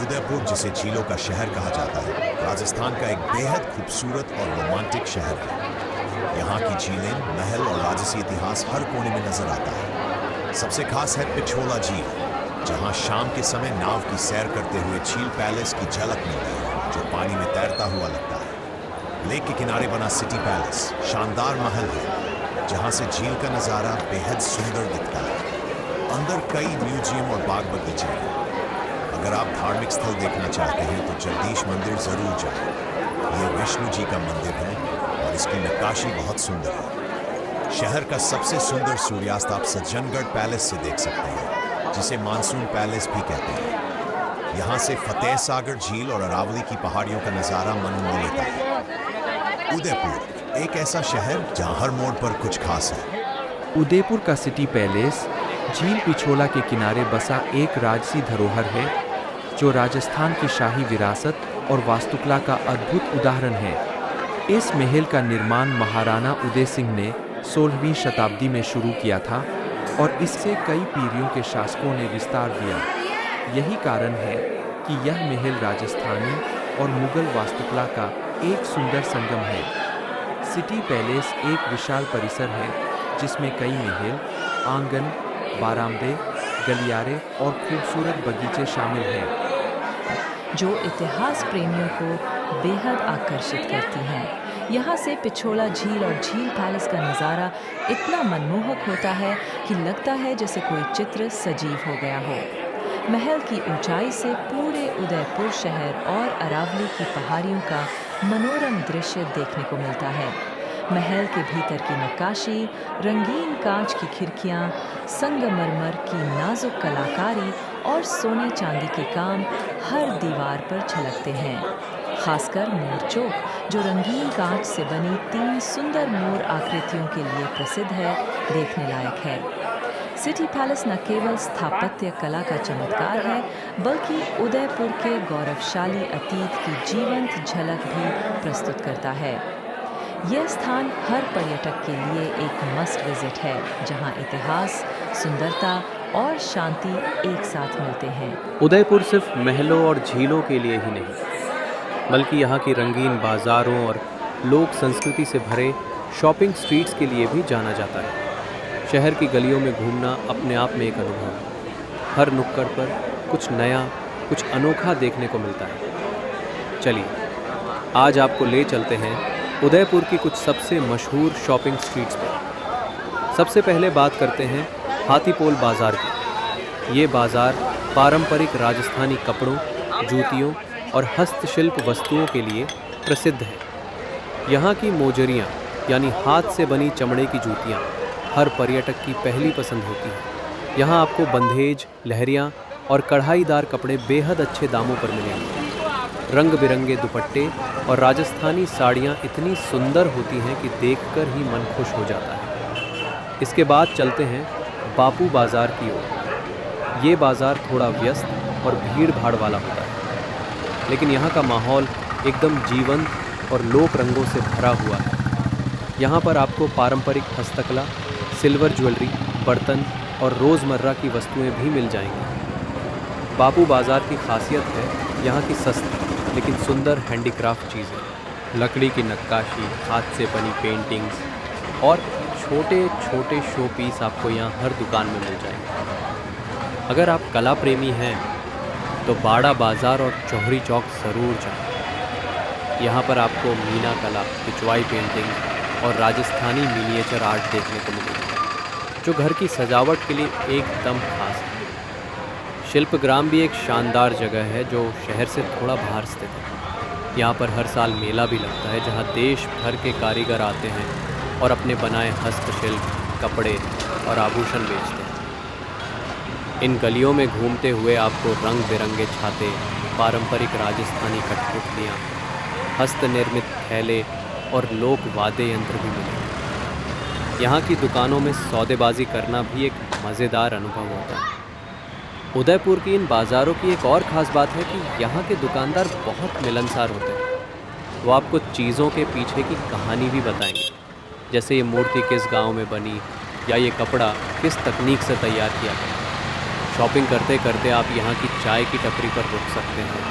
उदयपुर, जिसे झीलों का शहर कहा जाता है, राजस्थान का एक बेहद खूबसूरत और रोमांटिक शहर है। यहाँ की झीलें, महल और राजसी इतिहास हर कोने में नजर आता है। सबसे खास है पिछोला झील, जहाँ शाम के समय नाव की सैर करते हुए झील पैलेस की झलक मिलती है, जो पानी में तैरता हुआ लगता है। लेक के किनारे बना सिटी पैलेस शानदार महल है, जहाँ से झील का नज़ारा बेहद सुंदर दिखता है। अंदर कई म्यूजियम और बाग बगीचे हैं। अगर आप धार्मिक स्थल देखना चाहते हैं तो जगदीश मंदिर जरूर जाएं। ये विष्णु जी का मंदिर है और इसकी नक्काशी बहुत सुंदर है। शहर का सबसे सुंदर सूर्यास्त आप सज्जनगढ़ पैलेस से देख सकते हैं, जिसे मानसून पैलेस भी कहते हैं। यहाँ से फतेह सागर झील और अरावली की पहाड़ियों का नज़ारा मन मोह लेता है। उदयपुर एक ऐसा शहर जहाँ हर मोड़ पर कुछ खास है। उदयपुर का सिटी पैलेस झील पिछोला के किनारे बसा एक राजसी धरोहर है, जो राजस्थान की शाही विरासत और वास्तुकला का अद्भुत उदाहरण है। इस महल का निर्माण महाराणा उदय सिंह ने 16वीं शताब्दी में शुरू किया था और इससे कई पीढ़ियों के शासकों ने विस्तार दिया। यही कारण है कि यह महल राजस्थानी और मुगल वास्तुकला का एक सुंदर संगम है। सिटी पैलेस एक विशाल परिसर है, जिसमें कई महल, आंगन, बारामदे, गलियारे और खूबसूरत बगीचे शामिल हैं, जो इतिहास प्रेमियों को बेहद आकर्षित करती हैं। यहाँ से पिछोला झील और झील पैलेस का नज़ारा इतना मनमोहक होता है कि लगता है जैसे कोई चित्र सजीव हो गया हो। महल की ऊंचाई से पूरे उदयपुर शहर और अरावली की पहाड़ियों का मनोरम दृश्य देखने को मिलता है। महल के भीतर की नक्काशी, रंगीन कांच की खिड़कियां, संगमरमर की नाजुक कलाकारी और सोने चांदी के काम हर दीवार पर झलकते हैं। खासकर मोर चौक, जो रंगीन कांच से बनी 3 सुंदर मोर आकृतियों के लिए प्रसिद्ध है, देखने लायक है। सिटी पैलेस न केवल स्थापत्य कला का चमत्कार है, बल्कि उदयपुर के गौरवशाली अतीत की जीवंत झलक भी प्रस्तुत करता है। यह स्थान हर पर्यटक के लिए एक मस्ट विजिट है, जहां इतिहास, सुंदरता और शांति एक साथ मिलते हैं। उदयपुर सिर्फ महलों और झीलों के लिए ही नहीं, बल्कि यहाँ की रंगीन बाज़ारों और लोक संस्कृति से भरे शॉपिंग स्ट्रीट्स के लिए भी जाना जाता है। शहर की गलियों में घूमना अपने आप में एक अनुभव है। हर नुक्कड़ पर कुछ नया, कुछ अनोखा देखने को मिलता है। चलिए, आज आपको ले चलते हैं उदयपुर की कुछ सबसे मशहूर शॉपिंग स्ट्रीट्स पर। सबसे पहले बात करते हैं हाथीपोल बाज़ार की। ये बाज़ार पारंपरिक राजस्थानी कपड़ों, जूतियों और हस्तशिल्प वस्तुओं के लिए प्रसिद्ध है। यहाँ की मोजरियाँ यानी हाथ से बनी चमड़े की जूतियाँ हर पर्यटक की पहली पसंद होती है। यहाँ आपको बंधेज, लहरियाँ और कढ़ाईदार कपड़े बेहद अच्छे दामों पर मिलेंगे। रंग बिरंगे दुपट्टे और राजस्थानी साड़ियाँ इतनी सुंदर होती हैं कि देखकर ही मन खुश हो जाता है। इसके बाद चलते हैं बापू बाज़ार की ओर। ये बाज़ार थोड़ा व्यस्त और भीड़ भाड़ वाला होता है, लेकिन यहाँ का माहौल एकदम जीवंत और लोक रंगों से भरा हुआ है। यहाँ पर आपको पारंपरिक हस्तकला, सिल्वर ज्वेलरी, बर्तन और रोज़मर्रा की वस्तुएं भी मिल जाएंगी। बापू बाज़ार की खासियत है यहाँ की सस्ती लेकिन सुंदर हैंडीक्राफ्ट चीज़ें, लकड़ी की नक्काशी, हाथ से बनी पेंटिंग्स और छोटे छोटे शो पीस आपको यहाँ हर दुकान में मिल जाएंगे। अगर आप कला प्रेमी हैं तो बाड़ा बाज़ार और चौहरी चौक ज़रूर जाएं। यहाँ पर आपको मीना कला, पिचवाई पेंटिंग और राजस्थानी मिनिएचर आर्ट देखने को मिलेगी, जो घर की सजावट के लिए एकदम खास है। शिल्पग्राम भी एक शानदार जगह है जो शहर से थोड़ा बाहर स्थित है। यहाँ पर हर साल मेला भी लगता है, जहाँ देश भर के कारीगर आते हैं और अपने बनाए हस्तशिल्प, कपड़े और आभूषण बेचते हैं। इन गलियों में घूमते हुए आपको रंग बिरंगे छाते, पारंपरिक राजस्थानी कठपुतलियाँ, हस्त निर्मित थैले और लोक वाद्य यंत्र भी मिलेंगे। यहाँ की दुकानों में सौदेबाजी करना भी एक मज़ेदार अनुभव होता है। उदयपुर की इन बाज़ारों की एक और ख़ास बात है कि यहाँ के दुकानदार बहुत मिलनसार होते हैं। वो आपको चीज़ों के पीछे की कहानी भी बताएंगे, जैसे ये मूर्ति किस गांव में बनी या ये कपड़ा किस तकनीक से तैयार किया गया। शॉपिंग करते करते आप यहाँ की चाय की टपरी पर रुक सकते हैं,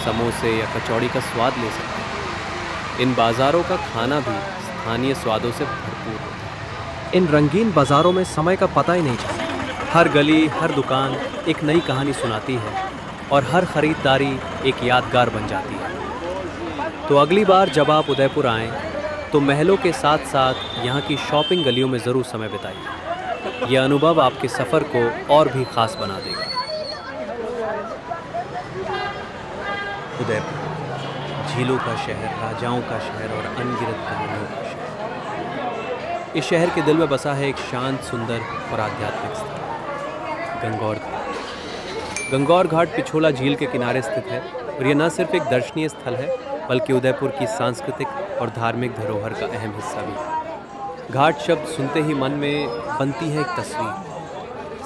समोसे या कचौड़ी का स्वाद ले सकते हैं। इन बाज़ारों का खाना भी स्थानीय स्वादों से भरपूर होता है। इन रंगीन बाज़ारों में समय का पता ही नहीं चलता। हर गली, हर दुकान एक नई कहानी सुनाती है और हर ख़रीदारी एक यादगार बन जाती है। तो अगली बार जब आप उदयपुर आएँ तो महलों के साथ साथ यहाँ की शॉपिंग गलियों में ज़रूर समय बिताइए। यह अनुभव आपके सफ़र को और भी ख़ास बना देगा। उदयपुर, झीलों का शहर, राजाओं का शहर और अनगिनत कहानियों का शहर। इस शहर के दिल में बसा है एक शांत, सुंदर और आध्यात्मिक स्थल, गंगौर घाट। गंगौर घाट पिछोला झील के किनारे स्थित है और यह न सिर्फ एक दर्शनीय स्थल है बल्कि उदयपुर की सांस्कृतिक और धार्मिक धरोहर का अहम हिस्सा भी है। घाट शब्द सुनते ही मन में बनती है एक तस्वीर।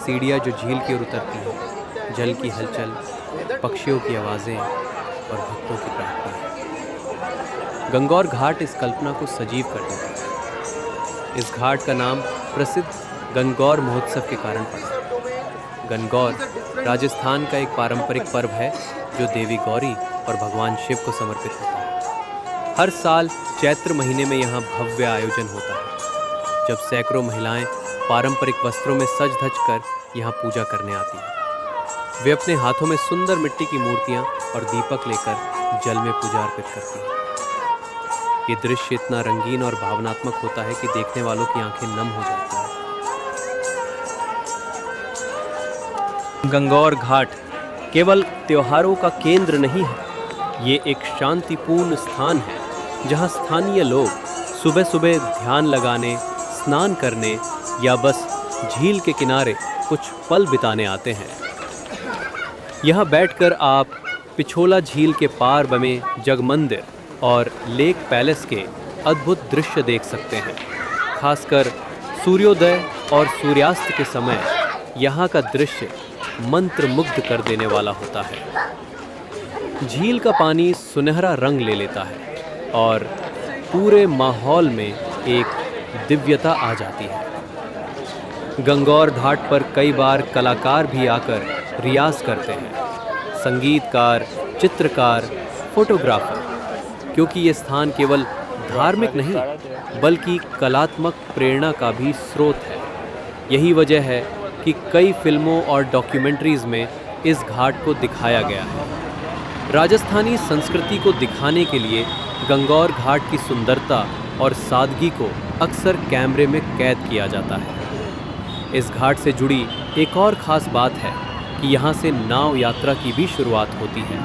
सीढ़ियाँ जो झील की ओर उतरती हैं, जल की हलचल, पक्षियों की आवाज़ें और भक्तों की प्रार्थना। गंगौर घाट इस कल्पना को सजीव कर देता है। इस घाट का नाम प्रसिद्ध गंगौर महोत्सव के कारण पड़ा। गंगौर राजस्थान का एक पारंपरिक पर्व है जो देवी गौरी और भगवान शिव को समर्पित होता है। हर साल चैत्र महीने में यहाँ भव्य आयोजन होता है, जब सैकड़ों महिलाएं पारंपरिक वस्त्रों में सज धज कर यहाँ पूजा करने आती हैं। वे अपने हाथों में सुंदर मिट्टी की मूर्तियाँ और दीपक लेकर जल में पूजा अर्पित करती हैं। ये दृश्य इतना रंगीन और भावनात्मक होता है कि देखने वालों की आंखें नम हो जाती हैं। गंगौर घाट केवल त्योहारों का केंद्र नहीं है, ये एक शांतिपूर्ण स्थान है जहाँ स्थानीय लोग सुबह सुबह ध्यान लगाने, स्नान करने या बस झील के किनारे कुछ पल बिताने आते हैं। यहाँ बैठकर आप पिछोला झील के पार बने जगमंदिर और लेक पैलेस के अद्भुत दृश्य देख सकते हैं। खासकर सूर्योदय और सूर्यास्त के समय यहाँ का दृश्य मंत्रमुग्ध कर देने वाला होता है। झील का पानी सुनहरा रंग ले लेता है और पूरे माहौल में एक दिव्यता आ जाती है। गंगौर घाट पर कई बार कलाकार भी आकर रियाज करते हैं, संगीतकार, चित्रकार, फोटोग्राफर, क्योंकि ये स्थान केवल धार्मिक नहीं बल्कि कलात्मक प्रेरणा का भी स्रोत है। यही वजह है कि कई फिल्मों और डॉक्यूमेंट्रीज़ में इस घाट को दिखाया गया है। राजस्थानी संस्कृति को दिखाने के लिए गंगौर घाट की सुंदरता और सादगी को अक्सर कैमरे में कैद किया जाता है। इस घाट से जुड़ी एक और ख़ास बात है कि यहाँ से नाव यात्रा की भी शुरुआत होती है।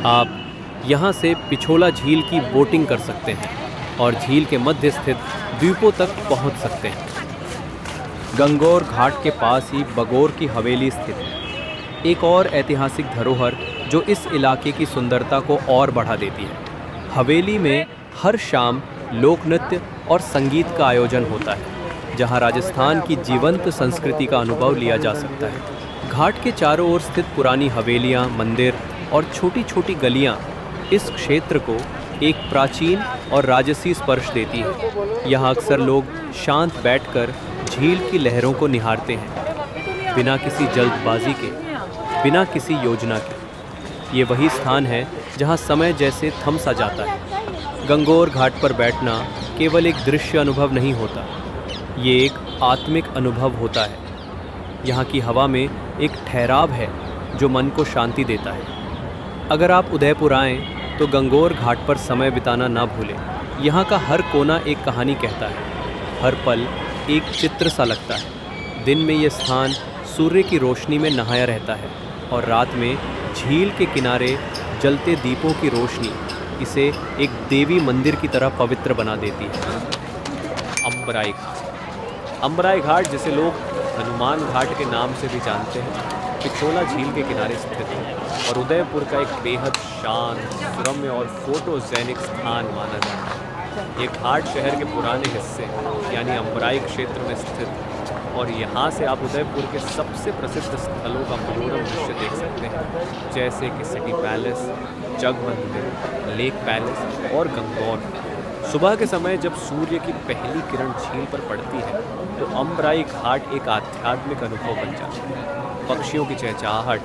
आप यहाँ से पिछोला झील की बोटिंग कर सकते हैं और झील के मध्य स्थित द्वीपों तक पहुँच सकते हैं। गंगौर घाट के पास ही बगोर की हवेली स्थित है, एक और ऐतिहासिक धरोहर जो इस इलाके की सुंदरता को और बढ़ा देती है। हवेली में हर शाम लोक नृत्य और संगीत का आयोजन होता है, जहां राजस्थान की जीवंत संस्कृति का अनुभव लिया जा सकता है। घाट के चारों ओर स्थित पुरानी हवेलियां, मंदिर और छोटी छोटी गलियां इस क्षेत्र को एक प्राचीन और राजसी स्पर्श देती है। यहाँ अक्सर लोग शांत बैठकर झील की लहरों को निहारते हैं, बिना किसी जल्दबाजी के, बिना किसी योजना के। ये वही स्थान है जहाँ समय जैसे थम सा जाता है। गंगौर घाट पर बैठना केवल एक दृश्य अनुभव नहीं होता, ये एक आत्मिक अनुभव होता है। यहाँ की हवा में एक ठहराव है जो मन को शांति देता है। अगर आप उदयपुर आएँ तो गंगौर घाट पर समय बिताना ना भूलें। यहाँ का हर कोना एक कहानी कहता है, हर पल एक चित्र सा लगता है। दिन में ये स्थान सूर्य की रोशनी में नहाया रहता है और रात में झील के किनारे जलते दीपों की रोशनी इसे एक देवी मंदिर की तरह पवित्र बना देती है। अम्बराई घाट, अम्बराई घाट जिसे लोग हनुमान घाट के नाम से भी जानते हैं, पिछोला झील के किनारे स्थित है और उदयपुर का एक बेहद शांत, सुरम्य और फोटोजेनिक स्थान माना जाता है। ये घाट शहर के पुराने हिस्से यानी अम्बराई क्षेत्र में स्थित है और यहाँ से आप उदयपुर के सबसे प्रसिद्ध स्थलों का मनोरम दृश्य देख सकते हैं, जैसे कि city palace, Jag Mandir, lake palace और गंगौर। सुबह के समय जब सूर्य की पहली किरण झील पर पड़ती है तो अम्बराई घाट एक आध्यात्मिक अनुभव बन जाता है। पक्षियों की चहचहाहट,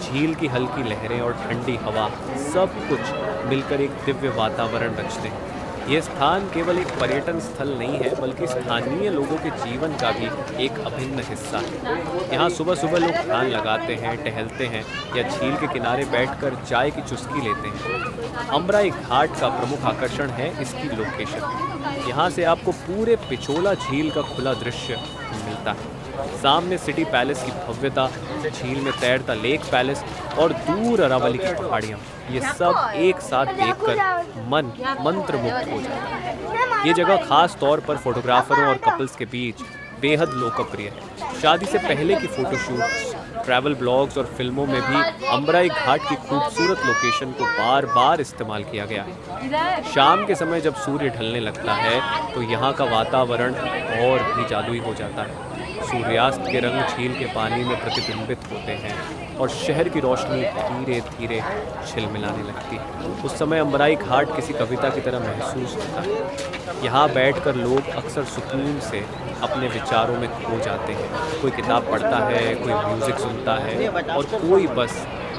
झील की हल्की लहरें और ठंडी हवा सब कुछ मिलकर एक दिव्य वातावरण रचते हैं। ये स्थान केवल एक पर्यटन स्थल नहीं है बल्कि स्थानीय लोगों के जीवन का भी एक अभिन्न हिस्सा है। यहाँ सुबह सुबह लोग ध्यान लगाते हैं, टहलते हैं या झील के किनारे बैठकर चाय की चुस्की लेते हैं। अम्बराई घाट का प्रमुख आकर्षण है इसकी लोकेशन। यहाँ से आपको पूरे पिछोला झील का खुला दृश्य मिलता है। सामने सिटी पैलेस की भव्यता, झील में तैरता लेक पैलेस और दूर अरावली की पहाड़ियाँ, ये सब एक साथ देखकर मन मंत्रमुग्ध हो जाता है। ये जगह खास तौर पर फोटोग्राफरों और कपल्स के बीच बेहद लोकप्रिय है। शादी से पहले की फोटोशूट्स, ट्रैवल ब्लॉग्स और फिल्मों में भी अम्बराई घाट की खूबसूरत लोकेशन को बार बार इस्तेमाल किया गया है। शाम के समय जब सूर्य ढलने लगता है तो यहाँ का वातावरण और भी जादुई हो जाता है। सूर्यास्त के रंग झील के पानी में प्रतिबिंबित होते हैं और शहर की रोशनी धीरे धीरे झिलमिलाने लगती है। उस समय अम्बराई घाट किसी कविता की तरह महसूस होता है। यहाँ बैठकर लोग अक्सर सुकून से अपने विचारों में खो जाते हैं। कोई किताब पढ़ता है, कोई म्यूज़िक सुनता है और कोई बस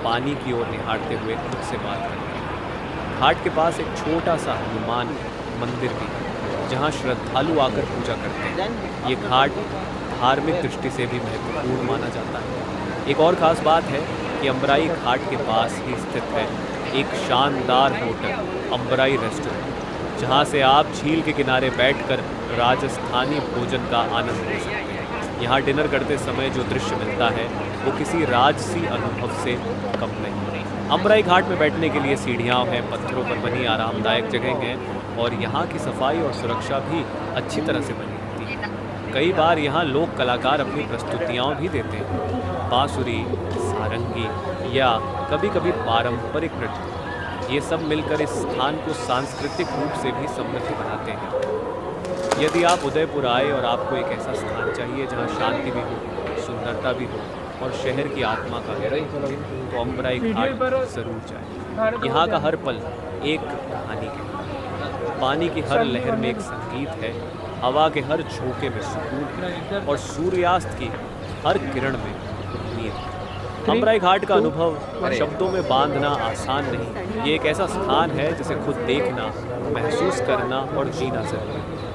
पानी की ओर निहारते हुए खुद से बात करता है। घाट के पास एक छोटा सा हनुमान मंदिर भी है जहाँ श्रद्धालु आकर पूजा करते हैं। ये घाट धार्मिक दृष्टि से भी महत्वपूर्ण माना जाता है। एक और ख़ास बात है कि अम्बराई घाट के पास ही स्थित है एक शानदार होटल अम्बराई रेस्टोरेंट, जहां से आप झील के किनारे बैठकर राजस्थानी भोजन का आनंद ले सकते हैं। यहाँ डिनर करते समय जो दृश्य मिलता है वो किसी राजसी अनुभव से कम नहीं। अम्बराई घाट में बैठने के लिए सीढ़ियाँ हैं, पत्थरों पर बनी आरामदायक जगह हैं और यहाँ की सफाई और सुरक्षा भी अच्छी तरह से बनी होती है। कई बार यहाँ लोक कलाकार अपनी प्रस्तुतियाँ भी देते हैं, बांसुरी, सारंगी या कभी कभी पारंपरिक नृत्य। ये सब मिलकर इस स्थान को सांस्कृतिक रूप से भी समृद्ध बनाते हैं। यदि आप उदयपुर आए और आपको एक ऐसा स्थान चाहिए जहाँ शांति भी हो, सुंदरता भी हो और शहर की आत्मा का विरह हो, तो अम्बराई घाट जरूर जाएं। यहाँ का हर पल एक कहानी है। पानी की हर लहर में एक संगीत है, हवा के हर झोंके में सुकून है और सूर्यास्त की हर किरण में उम्मीद है। अम्बराई घाट का अनुभव शब्दों में बांधना आसान नहीं। ये एक ऐसा स्थान है जिसे खुद देखना, महसूस करना और जीना जरूरी है।